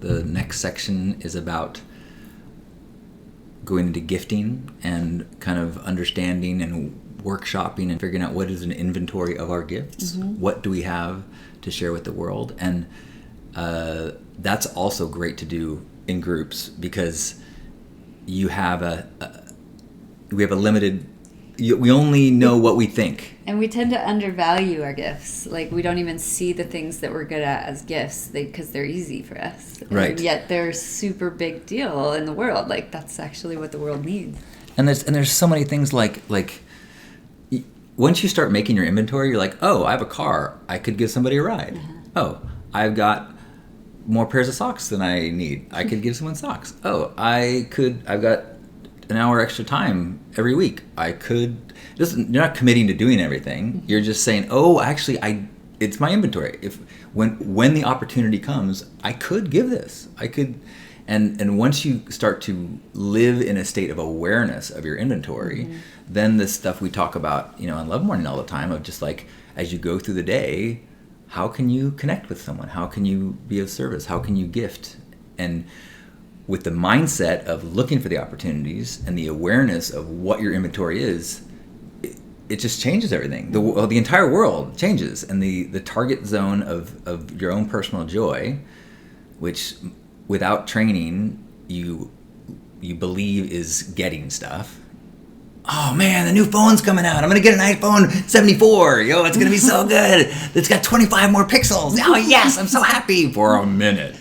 the next section is about going into gifting and kind of understanding and workshopping and figuring out what is an inventory of our gifts. What do we have to share with the world? And that's also great to do in groups, because you have we have a limited, we only know what we think. And we tend to undervalue our gifts. Like, we don't even see the things that we're good at as gifts because they're easy for us. Right. And yet they're a super big deal in the world. Like, that's actually what the world needs. And there's so many things like once you start making your inventory, you're like, oh, I have a car, I could give somebody a ride. Oh, I've got more pairs of socks than I need, I could give someone socks. Oh, I've got an hour extra time every week, I could. You're not committing to doing everything. You're just saying, oh, actually, it's my inventory. If when the opportunity comes, I could give this. I could. And once you start to live in a state of awareness of your inventory, then the stuff we talk about, on Love Morning all the time, of just like, as you go through the day, how can you connect with someone? How can you be of service? How can you gift? And with the mindset of looking for the opportunities and the awareness of what your inventory is, it just changes everything. The entire world changes. And the target zone of your own personal joy, which without training you believe is getting stuff. Oh man, the new phone's coming out. I'm gonna get an iPhone 74. Yo, it's gonna be so good. It's got 25 more pixels. Oh yes, I'm so happy for a minute.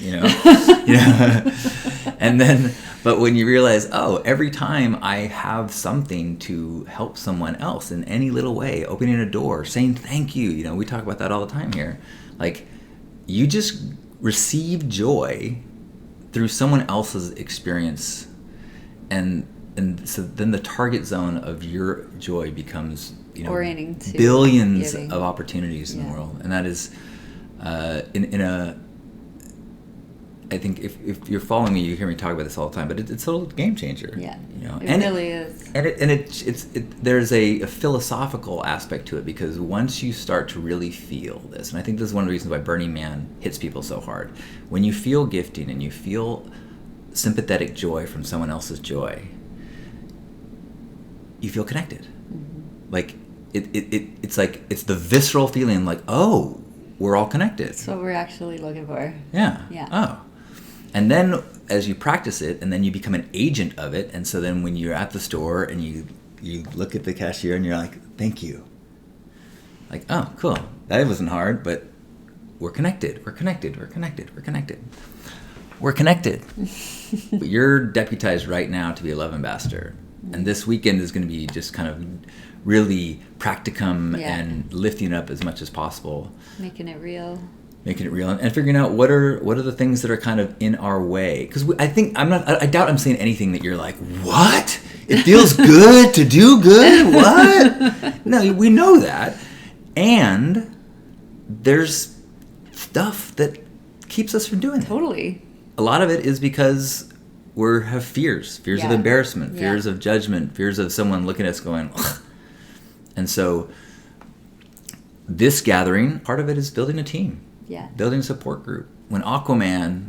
And then, but when you realize, oh, every time I have something to help someone else in any little way, opening a door, saying thank you. We talk about that all the time here. Like, you just receive joy through someone else's experience, and so then the target zone of your joy becomes billions giving. of opportunities in the world. And that is I think if you're following me, you hear me talk about this all the time, but it's a little game changer. It really is. And there's a philosophical aspect to it, because once you start to really feel this, and I think this is one of the reasons why Burning Man hits people so hard. When you feel gifting and you feel sympathetic joy from someone else's joy, you feel connected. Like it's like, it's the visceral feeling, like, oh, we're all connected. That's what we're actually looking for. Yeah. Yeah. Oh. And then as you practice it, and then you become an agent of it, and so then when you're at the store and you look at the cashier and you're like, thank you. Like, oh, cool. That wasn't hard, but we're connected. We're connected. We're connected. We're connected. We're connected. But you're deputized right now to be a love ambassador. And this weekend is going to be just kind of really practicum and lifting up as much as possible. Making it real. And figuring out what are the things that are kind of in our way. Because I doubt I'm saying anything that you're like, what? It feels good to do good? What? No, we know that. And there's stuff that keeps us from doing it. Totally. A lot of it is because we have fears of embarrassment, fears of judgment, fears of someone looking at us going, ugh. And so this gathering, part of it is building a team. Yeah. Building a support group. When Aquaman,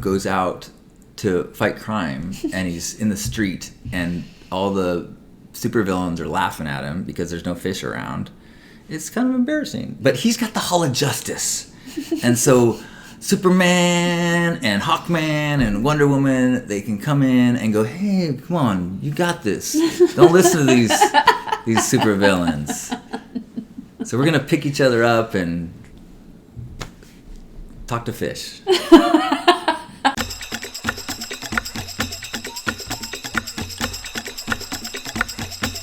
goes out to fight crime and he's in the street and all the supervillains are laughing at him because there's no fish around, it's kind of embarrassing. But he's got the Hall of Justice. And so Superman and Hawkman and Wonder Woman, they can come in and go, hey, come on, you got this. Don't listen to these supervillains. So we're going to pick each other up and talk to fish.